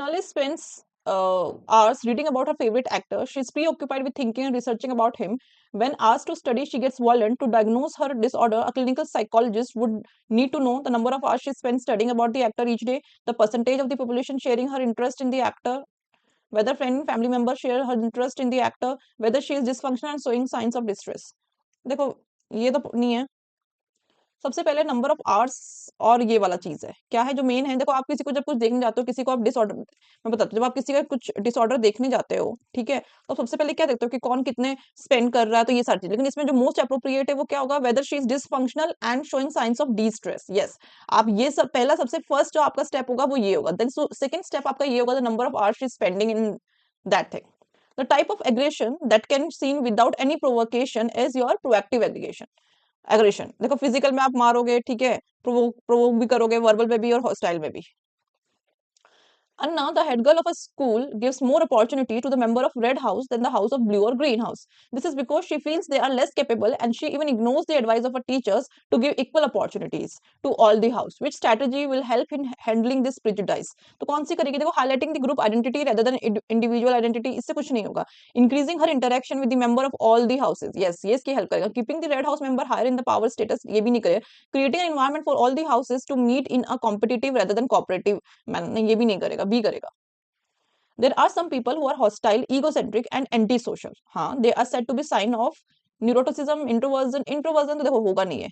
Sonali spends hours reading about her favorite actor. She's preoccupied with thinking and researching about him. When asked to study, she gets violent. To diagnose her disorder, a clinical psychologist would need to know the number of hours she spends studying about the actor each day, the percentage of the population sharing her interest in the actor, whether friend and family members share her interest in the actor, whether she is dysfunctional and showing signs of distress. देखो ये तो नहीं है। सबसे पहले number of hours और ये वाला चीज है क्या है जो मेन है। देखो आप किसी को जब कुछ देखने जाते हो, किसी को आप डिसऑर्डर, मैं बताती हूँ, जब आप किसी का कुछ डिसऑर्डर देखने जाते हो, ठीक है, तो सबसे पहले क्या देखते हो कि कौन कितने स्पेंड कर रहा है, तो ये सारी चीज। लेकिन इसमें जो मोस्ट अप्रोप्रिएट है वो क्या होगा, whether she is dysfunctional and showing science of D stress. Yes, आप ये सब पहला सबसे फर्स्ट जो आपका स्टेप होगा वो ये होगा। देन सेकंड स्टेप आपका ये होगा, the number of hours she is spending in that thing. The type of aggression that can seen without any provocation is your proactive aggression। देखो फिजिकल में आप मारोगे, ठीक है, प्रोवोक भी करोगे, वर्बल में भी और हॉस्टाइल में भी। And now the head girl of a school gives more opportunity to the member of red house than the house of blue or green house. This is because she feels they are less capable and she even ignores the advice of her teachers to give equal opportunities to all the house. Which strategy will help in handling this prejudice? तो कौन सी करेगी? देखो, highlighting the group identity rather than individual identity, इससे कुछ नहीं होगा। Increasing her interaction with the member of all the houses, yes, ये इसकी help करेगा। Keeping the red house member higher in the power status, ये भी नहीं करेगा। Creating an environment for all the houses to meet in a competitive rather than cooperative manner, ये भी नहीं करेगा, भी करेगा। There are some people who are hostile, egocentric and antisocial. हाँ, they are said to be sign of neuroticism, introversion। Introversion तो देखो होगा नहीं है,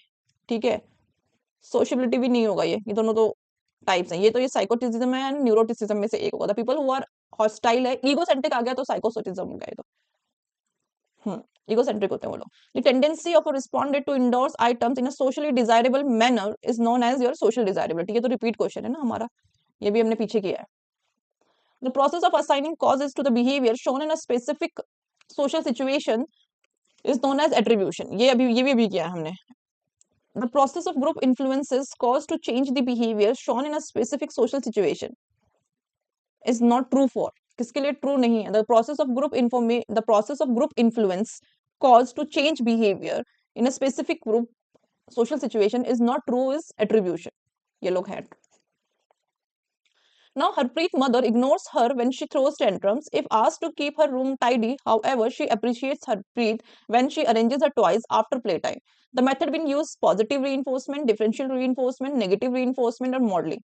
ठीक है, सोशबिलिटी भी नहीं होगा। ये दोनों तो टाइप्स हैं। ये तो ये साइकोटिसिज्म है एंड न्यूरोटिसिज्म में से एक होगा। The people who are hostile है, ईगोसेंट्रिक आ गया तो साइकोसोटिज्म हो गया। ये तो ईगोसेंट्रिक होते हैं वो लोग। The tendency of responded to endorse items in a socially desirable manner is known as your social desirability. ये तो रिपीट क्वेश्चन है ना हमारा, ये भी हमने पीछे किया है। The process of assigning causes to the behavior shown in a specific social situation is known as attribution। ये भी किया है हमने। The process of group influences cause to change the behavior shown in a specific social situation is not true for। किसके लिए true नहीं है? The process of group influence cause to change behavior in a specific group social situation is not true is attribution। ये लोग हैं। Now, Harpreet's mother ignores her when she throws tantrums. If asked to keep her room tidy, however, she appreciates Harpreet when she arranges her toys after playtime। The method being used positive reinforcement, differential reinforcement, negative reinforcement, or modeling।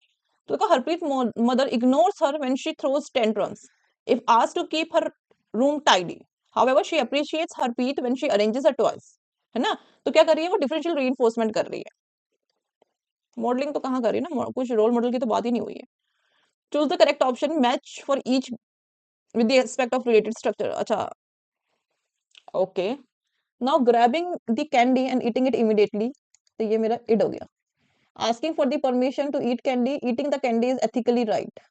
तो देखो, Harpreet's mother ignores her when she throws tantrums. If asked to keep her room tidy, however, she appreciates Harpreet when she arranges her toys। है ना? तो क्या कर रही है वो? डिफरेंशियल reinforcement कर रही है। मॉडलिंग तो कहाँ कर रही है ना, कुछ रोल मॉडल की तो बात ही नहीं हुई है। Choose the correct option, match for each with the aspect of related structure। अच्छा, okay। Now grabbing the candy and eating it immediately, तो ये मेरा id हो गया। Asking for the permission to eat candy, eating the candy is ethically right।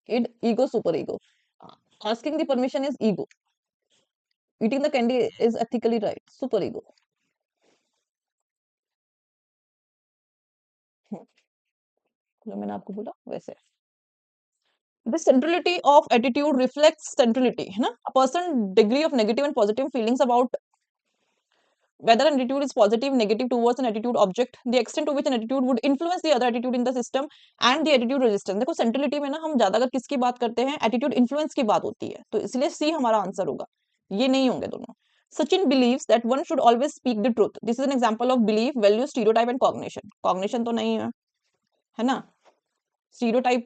id, ego, super ego। Asking the permission is ego, eating the candy is ethically right, super ego। जो मैंने आपको बोला वैसे। The centrality of attitude reflects centrality, है ना? A person degree of negative and positive feelings about whether an attitude is positive, negative towards an attitude object, the extent to which an attitude would influence the other attitude in the system, and the attitude resistance। देखो centrality में ना हम ज्यादा अगर किसकी बात करते हैं, attitude influence की बात होती है, तो इसलिए सी हमारा आंसर होगा, ये नहीं होंगे दोनों। Sachin believes that one should always speak the truth। This is an example of belief, value, stereotype and cognition। cognition तो नहीं है ना? stereotype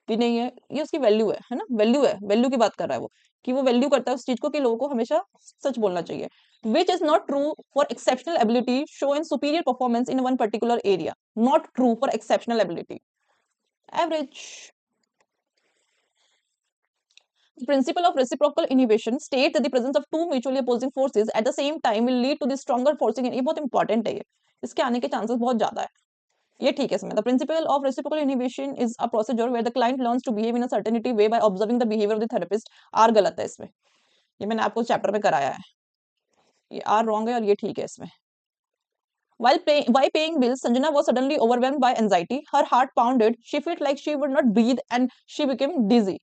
भी नहीं है, ये उसकी वैल्यू है ना? वैल्यू है, वैल्यू की बात कर रहा है वो, कि वो वैल्यू करता है उस चीज को कि लोगों को हमेशा सच बोलना चाहिए। Which is not true for exceptional ability show in superior performance in one particular area. Not true for exceptional ability, average. The principle of reciprocal inhibition states that the presence of two mutually opposing forces at the same time will lead to the stronger forcing। ये बहुत important है, ये इसके आने के chances बहुत ज्यादा है। ये ठीक है इसमें। The principle of reciprocal inhibition is a procedure where the client learns to behave in a certainty way by observing the behaviour of the therapist. आर गलत है इसमें, ये मैंने आपको चैप्टर में कराया है। ये आर रॉन्ग है और ये ठीक है इसमें। While paying bills, Sanjana was suddenly overwhelmed by anxiety. Her heart pounded. She felt like she would not breathe and she became dizzy।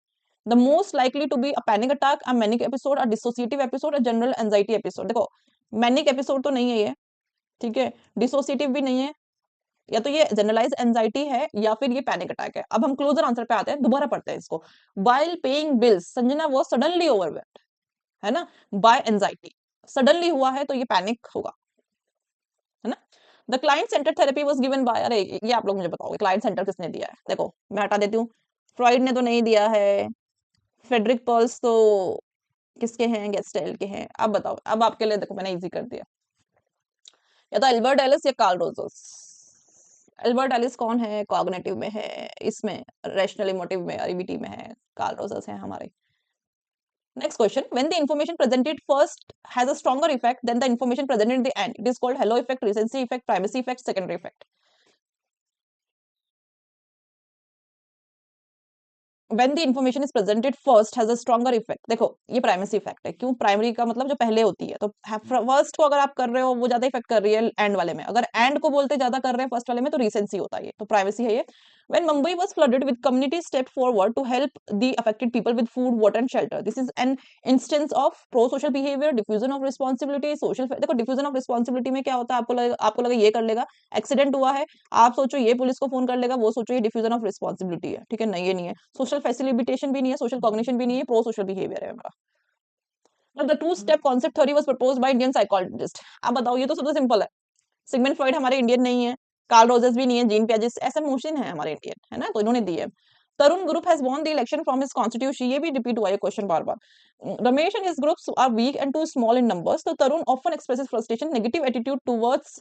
The most likely to be a panic attack, a manic episode, a dissociative episode, a general anxiety episode। देखो, manic episode तो नहीं है ये, ठीक है, dissociative भी नहीं है, या तो ये जनरलाइज एंजाइटी है या फिर ये पैनिक अटैक है। अब हम क्लोजर आंसर पे आते हैं, दोबारा पढ़ते हैं इसको। वाइल पेइंग बिल्स संजना वो सडनली ओवरवेल्म्ड, है ना, बाय एंजाइटी। सडनली हुआ है तो ये पैनिक होगा, है ना। The client centre therapy was given by, अरे ये आप लोग मुझे बताओगे क्लाइंट सेंटर किसने दिया है। देखो मैं हटा देती हूँ, फ्रॉइड ने तो नहीं दिया है, फ्रेडरिक पर्ल्स तो किसके हैं, गेस्टेल के हैं। अब बताओ, अब आपके लिए देखो मैंने इजी कर दिया, या तो एल्बर्ट एलिस या कार्ल रोजर्स। एल्बर्ट एलिस कौन है, कॉग्निटिव में है, इसमें रैशनल इमोटिव में, ईवीटी में है, कार्ल रोजर्स है हमारे। Next question. When the information presented first has a stronger effect than the information presented in the end, it is called halo effect, recency effect, primacy effect, secondary effect. When the information is presented first has a stronger effect. देखो ये primacy effect है, क्यों, primary का मतलब जो पहले होती है, तो फर्स्ट को अगर आप कर रहे हो वो ज्यादा इफेक्ट कर रही है एंड वाले में, अगर एंड को बोलते ज्यादा कर रहे हैं फर्स्ट वाले में तो रिसेंसी होता है, ये तो प्राइवेसी है ये। When Mumbai was flooded with communities stepped forward to help the affected people with food, water and shelter. This is an instance of pro-social behavior, diffusion of responsibility, social। देखो diffusion of responsibility में क्या होता है, आपको लगा ये कर लेगा, एक्सीडेंट हुआ है, आप सोचो ये पुलिस को फोन कर लेगा, वो सोचो ये डिफ्यूजन ऑफ रिस्पॉन्सिबिलिटी है, ठीक है, नहीं ये नहीं है। सोशल फैसिलिटेशन भी नहीं है, सोशल कॉग्निशन भी नहीं है, प्रो सोशल बिहेवियर है हमारा। Now, the two-step concept theory was proposed by Indian psychologist। अब बताओ, ये तो सबसे सिंपल है। सिगमंड फ्रॉइड हमारे इंडियन नहीं है, कार्ल रोजर्स भी नहीं है, जीन पियाजे ऐसे मोशन है हमारे इंडियन, है ना, तो इन्होंने दी है। Tarun group has won the election from his constitution, ये भी रिपीट हुआ है क्वेश्चन बार बार। Ramesh and his groups are weak and too small in numbers, तो Tarun often expresses frustration, negative attitude towards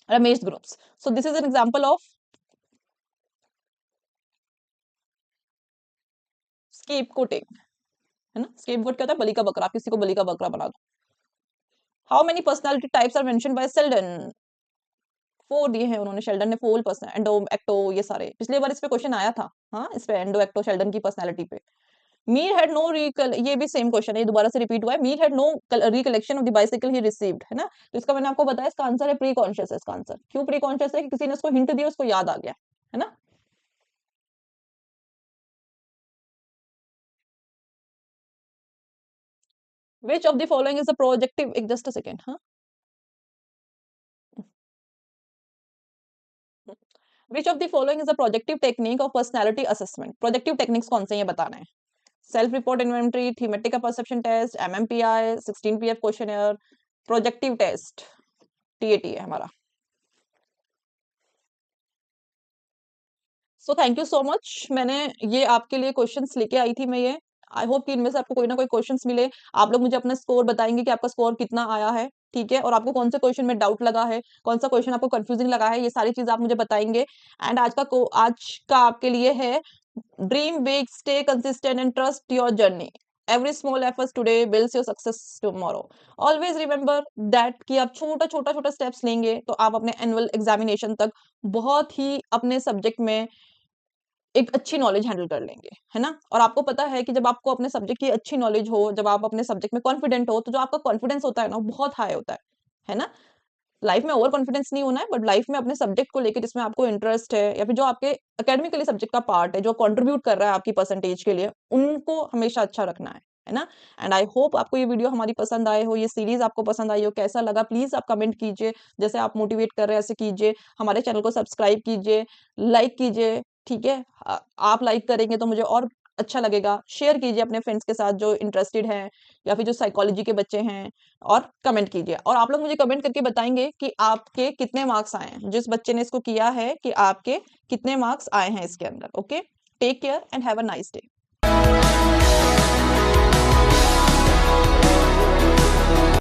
Ramesh groups. So this is an example of scapegoating, है ना। scapegoat क्या होता है, बलि का बकरा, आप किसी को बलि का बकरा बना दो। How many personality types are mentioned by Sheldon? 4 दिए हैं उन्होंने, शेल्डन ने 4 पर्सन, एंडो एक्टो ये सारे, पिछले बार इस पे क्वेश्चन आया था, हाँ इस पे एंडो एक्टो शेल्डन की पर्सनालिटी पे। मीर हैड नो रिकल, ये भी सेम क्वेश्चन है, ये दोबारा से रिपीट हुआ है। Mir had no recollection of the bicycle he received, है ना, तो इसका मैंने आपको बताया, इसका आंसर है प्री कॉन्शियस है। इसका आंसर क्यों प्री कॉन्शियस है, कि किसी ने उसको हिंट दिया, उसको याद आ गया, है ना। Which of the following is a projective, just a second, हाँ, which of the following is a projective technique of personality assessment? Projective techniques कौन से हैं ये बताना है। Self report inventory, thematic perception test, MMPI, 16 PF questionnaire, projective test, TAT है हमारा। So thank you so much, मैंने ये आपके लिए क्वेश्चंस लेके आई थी मैं ये। आई होप कि इनमें से आपको कोई ना कोई क्वेश्चंस मिले। आप लोग मुझे अपना स्कोर बताएंगे कि आपका स्कोर कितना आया है, ठीक है, और आपको कौन से क्वेश्चन में डाउट लगा है, कौन सा क्वेश्चन आपको कंफ्यूजिंग लगा है, ये सारी चीज आप मुझे बताएंगे। एंड आज का आपके लिए है, dream big, stay consistent and trust your journey. Every small efforts today builds your success tomorrow. Always remember that कि आप छोटा छोटा छोटा स्टेप्स लेंगे तो आप अपने एनुअल एग्जामिनेशन तक बहुत ही अपने सब्जेक्ट में एक अच्छी नॉलेज हैंडल कर लेंगे, है ना। और आपको पता है कि जब आपको अपने सब्जेक्ट की अच्छी नॉलेज हो, जब आप अपने सब्जेक्ट में कॉन्फिडेंट हो, तो जो आपका कॉन्फिडेंस होता है ना, बहुत हाई होता है ना। लाइफ में ओवर कॉन्फिडेंस नहीं होना है, बट लाइफ में अपने सब्जेक्ट को लेकर जिसमें आपको इंटरेस्ट है, या फिर जो आपके एकेडमिकली सब्जेक्ट का पार्ट है, जो कंट्रीब्यूट कर रहा है आपकी परसेंटेज के लिए, उनको हमेशा अच्छा रखना है ना। एंड आई होप आपको ये वीडियो हमारी पसंद आए हो, ये सीरीज आपको पसंद आई हो, कैसा लगा प्लीज आप कमेंट कीजिए, जैसे आप मोटिवेट कर रहे हैं ऐसे कीजिए, हमारे चैनल को सब्सक्राइब कीजिए, लाइक कीजिए, ठीक है, आप लाइक करेंगे तो मुझे और अच्छा लगेगा। शेयर कीजिए अपने फ्रेंड्स के साथ जो इंटरेस्टेड हैं, या फिर जो साइकोलॉजी के बच्चे हैं, और कमेंट कीजिए। और आप लोग मुझे कमेंट करके बताएंगे कि आपके कितने मार्क्स आए हैं, जिस बच्चे ने इसको किया है कि आपके कितने मार्क्स आए हैं इसके अंदर। Okay, take care and have a nice day.